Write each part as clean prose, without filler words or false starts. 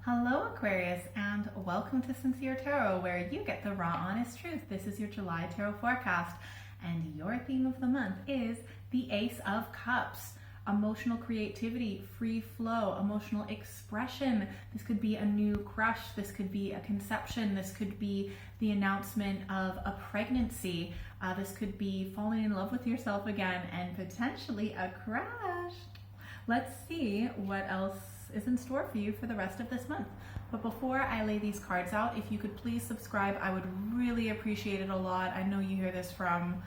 Hello Aquarius, and welcome to Sincere Tarot, where you get the raw, honest truth. This is your July Tarot forecast, and your theme of the month is the Ace of Cups. Emotional creativity, free flow, emotional expression. This could be a new crush, this could be a conception, this could be the announcement of a pregnancy, this could be falling in love with yourself again, and potentially a crush. Let's see what else is in store for you for the rest of this month. But before I lay these cards out, if you could please subscribe, I would really appreciate it a lot. I know you hear this from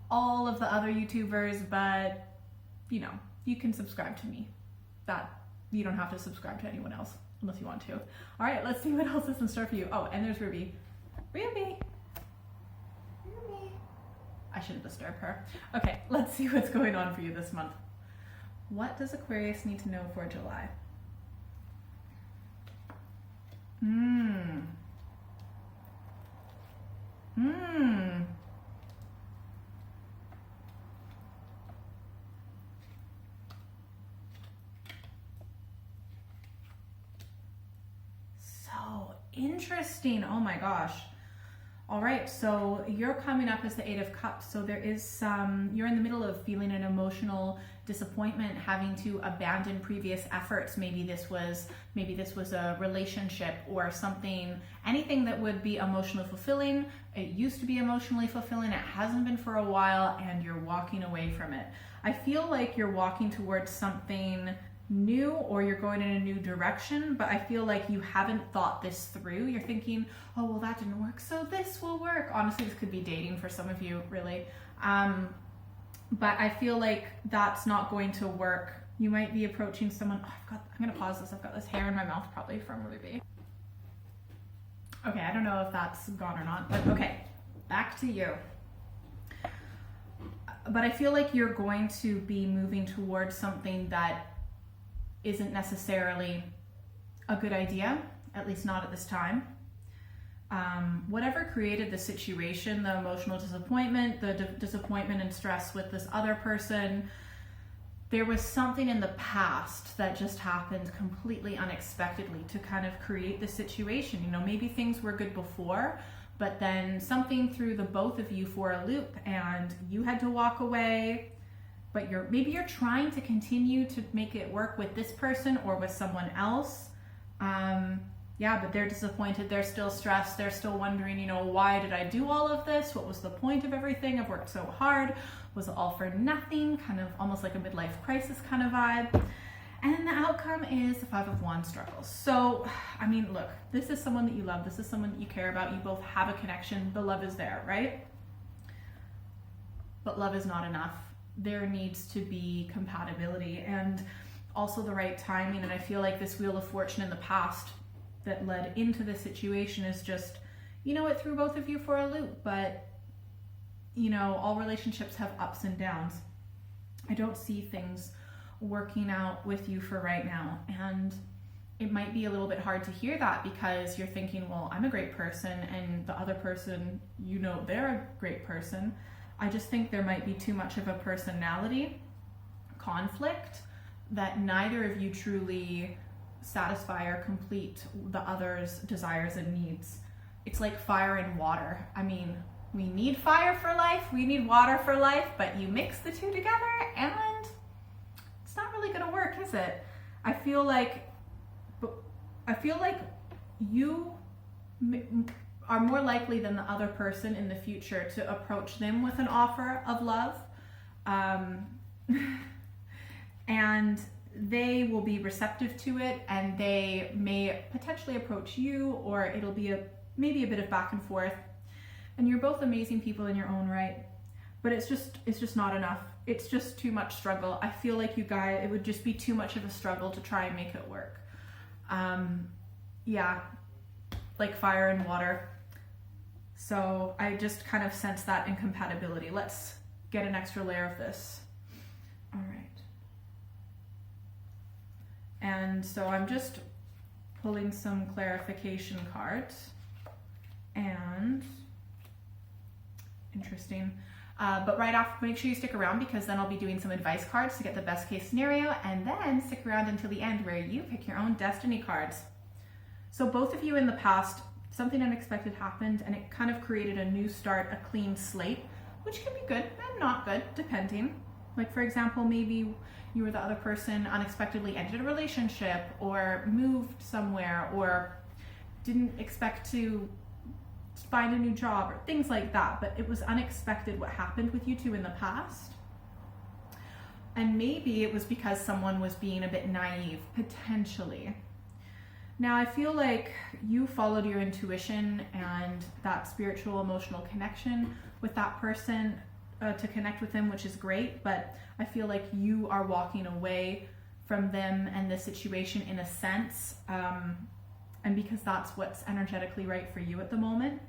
all of the other YouTubers, but you know, you can subscribe to me. That you don't have to subscribe to anyone else unless you want to. All right, let's see what else is in store for you. Oh, and there's Ruby. Ruby. I shouldn't disturb her. Okay, let's see what's going on for you this month. What does Aquarius need to know for July? So interesting. Oh my gosh. All right, so you're coming up as the Eight of Cups. So there is some, you're in the middle of feeling an emotional disappointment, having to abandon previous efforts. Maybe this was a relationship or something, anything that would be emotionally fulfilling. It used to be emotionally fulfilling. It hasn't been for a while, and you're walking away from it. I feel like you're walking towards something new, or you're going in a new direction, but I feel like you haven't thought this through. You're thinking, oh, well, that didn't work, so this will work. Honestly, this could be dating for some of you, really. But I feel like that's not going to work. You might be approaching someone. Oh, I'm gonna pause this. I've got this hair in my mouth, probably from Ruby. Okay, I don't know if that's gone or not, but okay, back to you. But I feel like you're going to be moving towards something that isn't necessarily a good idea, at least not at this time. Whatever created the situation, the emotional disappointment, the disappointment and stress with this other person, there was something in the past that just happened completely unexpectedly to kind of create the situation. You know, maybe things were good before, but then something threw the both of you for a loop and you had to walk away. But maybe you're trying to continue to make it work with this person or with someone else. Yeah, but they're disappointed. They're still stressed. They're still wondering, you know, why did I do all of this? What was the point of everything? I've worked so hard. Was it all for nothing? Kind of almost like a midlife crisis kind of vibe. And the outcome is the Five of Wands struggles. So, I mean, look, this is someone that you love. This is someone that you care about. You both have a connection. The love is there, right? But love is not enough. There needs to be compatibility and also the right timing. And I feel like this Wheel of Fortune in the past that led into this situation is just, you know, it threw both of you for a loop. But, you know, all relationships have ups and downs. I don't see things working out with you for right now. And it might be a little bit hard to hear that because you're thinking, well, I'm a great person, and the other person, you know, they're a great person. I just think there might be too much of a personality conflict that neither of you truly satisfy or complete the other's desires and needs. It's like fire and water. I mean, we need fire for life, we need water for life, but you mix the two together and it's not really gonna work, is it? I feel like you are more likely than the other person in the future to approach them with an offer of love. And they will be receptive to it, and they may potentially approach you, or it'll be maybe a bit of back and forth. And you're both amazing people in your own right, but it's just not enough. It's just too much struggle. I feel like you guys, it would just be too much of a struggle to try and make it work. Yeah, like fire and water. So I just kind of sense that incompatibility. Let's get an extra layer of this. All right. And so I'm just pulling some clarification cards. And interesting. But right off, make sure you stick around, because then I'll be doing some advice cards to get the best case scenario, and then stick around until the end where you pick your own destiny cards. So both of you in the past, something unexpected happened and it kind of created a new start, a clean slate, which can be good and not good, depending. Like for example, maybe you or the other person unexpectedly ended a relationship or moved somewhere or didn't expect to find a new job or things like that, but it was unexpected what happened with you two in the past. And maybe it was because someone was being a bit naive, potentially. Now, I feel like you followed your intuition and that spiritual, emotional connection with that person to connect with them, which is great, but I feel like you are walking away from them and the situation in a sense, and because that's what's energetically right for you at the moment.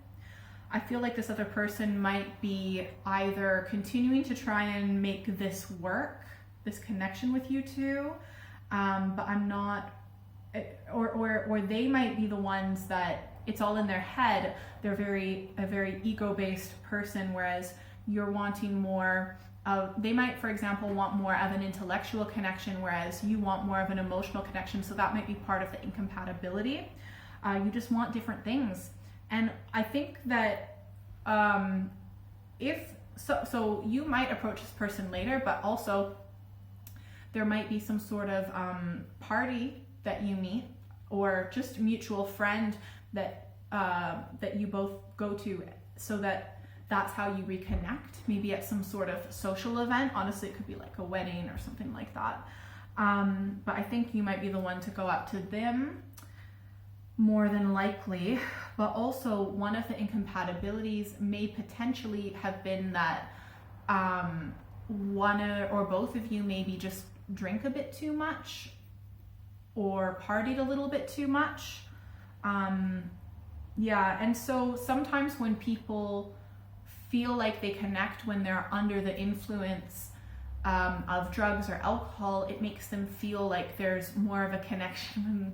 I feel like this other person might be either continuing to try and make this work, this connection with you two, but I'm not, or they might be the ones that it's all in their head. They're a very ego-based person, whereas you're wanting more of, they might, for example, want more of an intellectual connection, whereas you want more of an emotional connection. So that might be part of the incompatibility. You just want different things. And I think that so you might approach this person later, but also there might be some sort of party that you meet, or just mutual friend that that you both go to, so that's how you reconnect. Maybe at some sort of social event. Honestly, it could be like a wedding or something like that. But I think you might be the one to go up to them more than likely. But also one of the incompatibilities may potentially have been that one or both of you maybe just drink a bit too much or partied a little bit too much. Yeah, and so sometimes when people feel like they connect when they're under the influence of drugs or alcohol, it makes them feel like there's more of a connection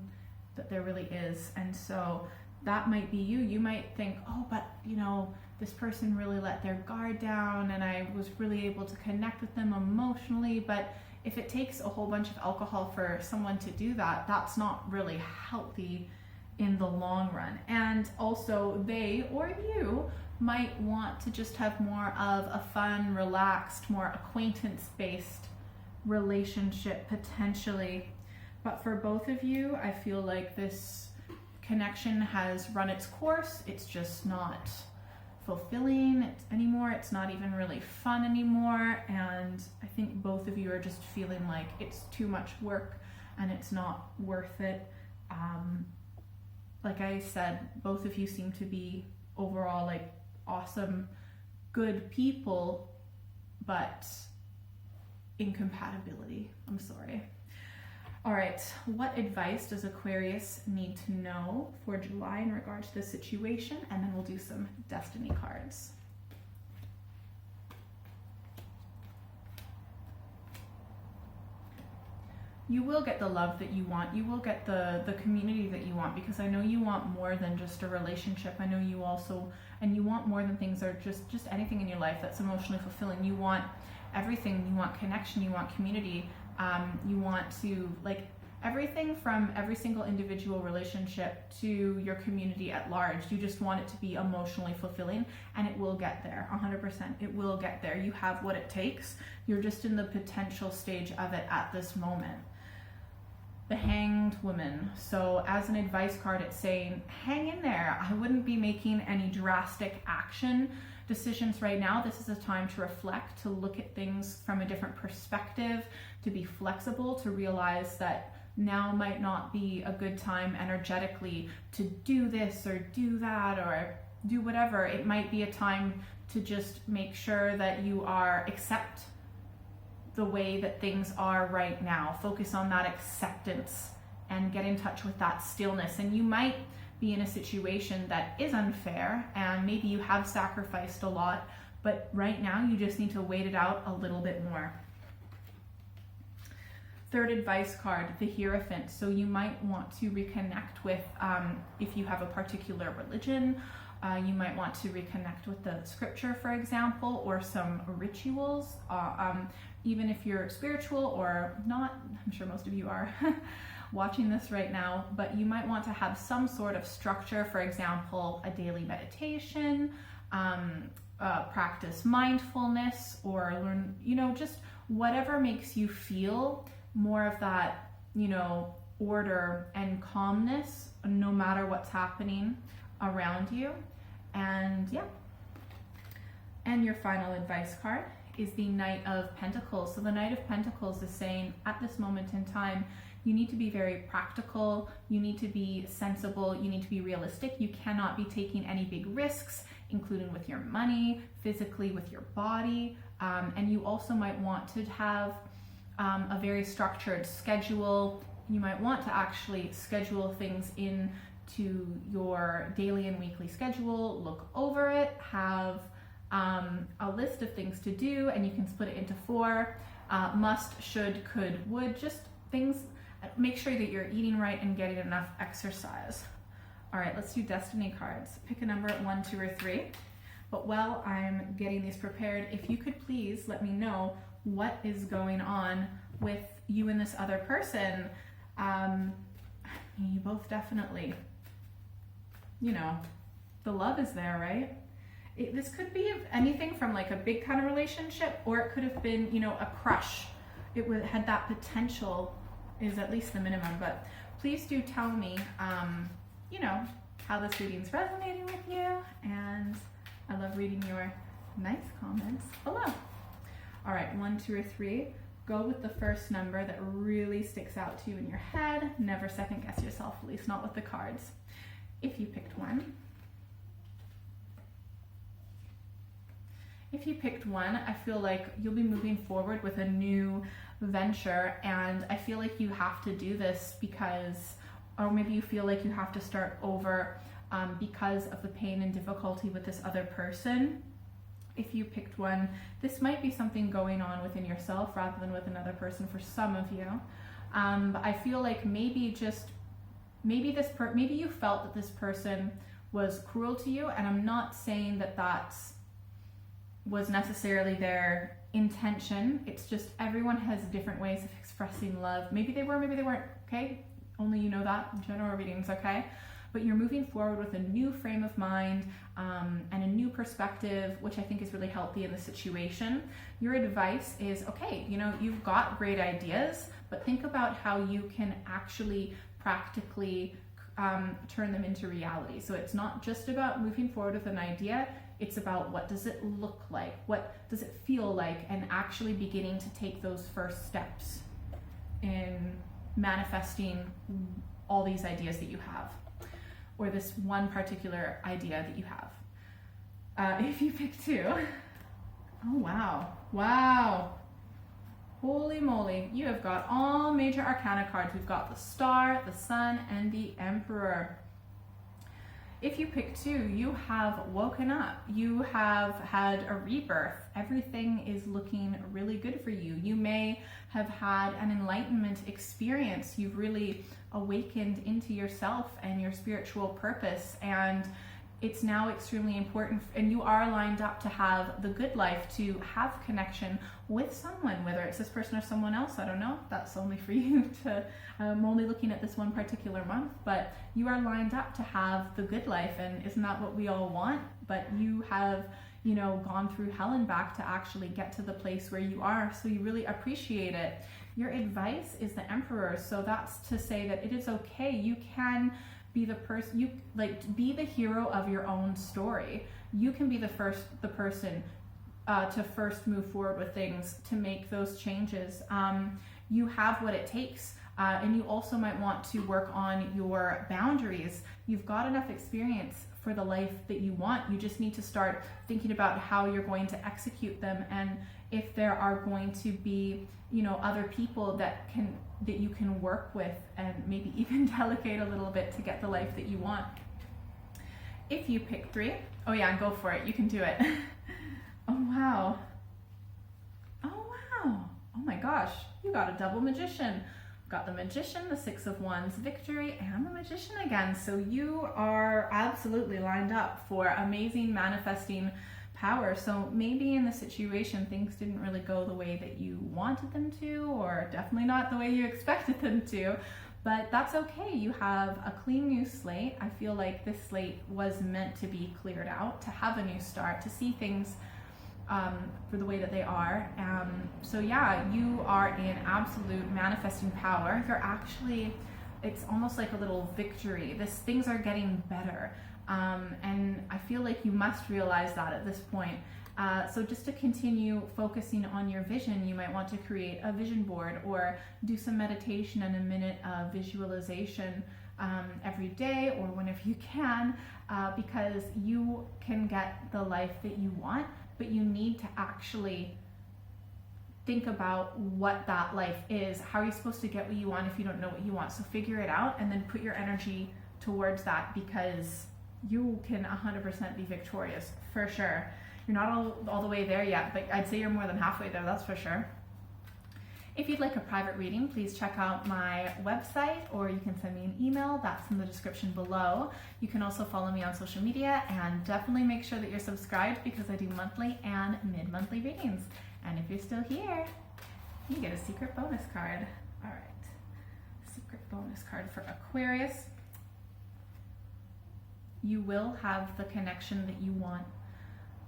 that there really is. And so that might be you. You might think, oh, but you know, this person really let their guard down and I was really able to connect with them emotionally. But if it takes a whole bunch of alcohol for someone to do that, that's not really healthy in the long run. And also they or you might want to just have more of a fun, relaxed, more acquaintance-based relationship potentially. But for both of you, I feel like this connection has run its course. It's just not fulfilling anymore. It's not even really fun anymore. And I think both of you are just feeling like it's too much work and it's not worth it. Like I said, both of you seem to be overall like awesome, good people, but incompatibility. I'm sorry. All right, what advice does Aquarius need to know for July in regards to the situation? And then we'll do some destiny cards. You will get the love that you want. You will get the community that you want, because I know you want more than just a relationship. I know you also, and you want more than things that are just anything in your life that's emotionally fulfilling. You want everything. You want connection. You want community. You want to, like, everything from every single individual relationship to your community at large. You just want it to be emotionally fulfilling, and it will get there. 100%. It will get there. You have what it takes. You're just in the potential stage of it at this moment. The Hanged Woman. So as an advice card, it's saying, hang in there. I wouldn't be making any drastic action decisions right now. This is a time to reflect, to look at things from a different perspective, to be flexible, to realize that now might not be a good time energetically to do this or do that or do whatever. It might be a time to just make sure that you accept the way that things are right now. Focus on that acceptance and get in touch with that stillness. And you might be in a situation that is unfair and maybe you have sacrificed a lot, but right now you just need to wait it out a little bit more. Third advice card, the Hierophant. So you might want to reconnect with, if you have a particular religion, you might want to reconnect with the scripture, for example, or some rituals. Even if you're spiritual or not, I'm sure most of you are, watching this right now, but you might want to have some sort of structure. For example, a daily meditation, practice mindfulness, or learn, just whatever makes you feel more of that, order and calmness, no matter what's happening around you. And yeah. And your final advice card is the Knight of Pentacles. So the Knight of Pentacles is saying, at this moment in time, you need to be very practical, you need to be sensible, you need to be realistic. You cannot be taking any big risks, including with your money, physically with your body. And you also might want to have a very structured schedule. You might want to actually schedule things in to your daily and weekly schedule, look over it, have a list of things to do, and you can split it into 4, must, should, could, would, just things. Make sure that you're eating right and getting enough exercise. All right, let's do destiny cards. Pick a number, 1, 2, or 3. But while I'm getting these prepared, if you could please let me know what is going on with you and this other person. You both definitely, the love is there, right? This could be anything from like a big kind of relationship, or it could have been, a crush. It had that potential, is at least the minimum. But please do tell me, how this reading's resonating with you. And I love reading your nice comments below. All right, 1, 2, or 3. Go with the first number that really sticks out to you in your head. Never second guess yourself, at least not with the cards. If you picked 1. If you picked 1, I feel like you'll be moving forward with a new venture, and I feel like you have to do this because, or maybe you feel like you have to start over because of the pain and difficulty with this other person. If you picked 1, this might be something going on within yourself rather than with another person for some of you. But I feel like maybe you felt that this person was cruel to you, and I'm not saying that was necessarily their intention. It's just everyone has different ways of expressing love. Maybe they were, maybe they weren't, okay? Only you know that. General readings, okay? But you're moving forward with a new frame of mind and a new perspective, which I think is really healthy in the situation. Your advice is, okay, you've got great ideas, but think about how you can actually practically turn them into reality. So it's not just about moving forward with an idea, it's about what does it look like, what does it feel like, and actually beginning to take those first steps in manifesting all these ideas that you have, or this one particular idea that you have. If you pick 2, oh wow, holy moly, you have got all major arcana cards. We've got the Star, the Sun, and the Emperor. If you pick 2, you have woken up. You have had a rebirth. Everything is looking really good for you. You may have had an enlightenment experience. You've really awakened into yourself and your spiritual purpose, and it's now extremely important, and you are lined up to have the good life, to have connection with someone, whether it's this person or someone else. I don't know. That's only for you to, I'm only looking at this one particular month, but you are lined up to have the good life, and isn't that what we all want? But you have, gone through hell and back to actually get to the place where you are, so you really appreciate it. Your advice is the Emperor, so that's to say that it is okay. You can be the person, be the hero of your own story. You can be the person to first move forward with things, to make those changes. You have what it takes, and you also might want to work on your boundaries. You've got enough experience for the life that you want. You just need to start thinking about how you're going to execute them, and if there are going to be, other people that you can work with, and maybe even delegate a little bit to get the life that you want. If you pick 3, oh yeah, go for it. You can do it. Oh wow. Oh my gosh, you got a double Magician. Got the Magician, the 6 of Wands, Victory, and the Magician again. So you are absolutely lined up for amazing manifesting power. So maybe in the situation things didn't really go the way that you wanted them to, or definitely not the way you expected them to, but that's okay. You have a clean new slate. I feel like this slate was meant to be cleared out, to have a new start, to see things for the way that they are. So yeah, you are in absolute manifesting power. You're actually, it's almost like a little victory. Things are getting better. And I feel like you must realize that at this point. So just to continue focusing on your vision, you might want to create a vision board or do some meditation and a minute of visualization every day or whenever you can, because you can get the life that you want, but you need to actually think about what that life is. How are you supposed to get what you want if you don't know what you want? So figure it out and then put your energy towards that, because you can 100% be victorious for sure. You're not all the way there yet, but I'd say you're more than halfway there, that's for sure. If you'd like a private reading, please check out my website, or you can send me an email. That's in the description below. You can also follow me on social media, and definitely make sure that you're subscribed, because I do monthly and mid-monthly readings. And if you're still here, you get a secret bonus card. All right, secret bonus card for Aquarius. You will have the connection that you want.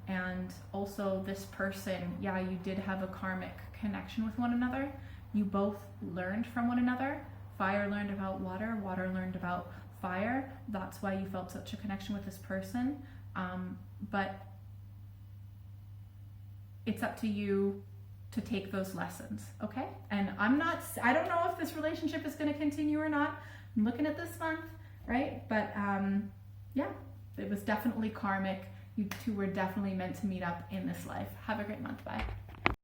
And also this person, yeah, you did have a karmic connection with one another. You both learned from one another. Fire learned about water, water learned about fire. That's why you felt such a connection with this person. But it's up to you to take those lessons, okay? And I don't know if this relationship is going to continue or not. I'm looking at this month, right? But yeah, it was definitely karmic. You two were definitely meant to meet up in this life. Have a great month. Bye.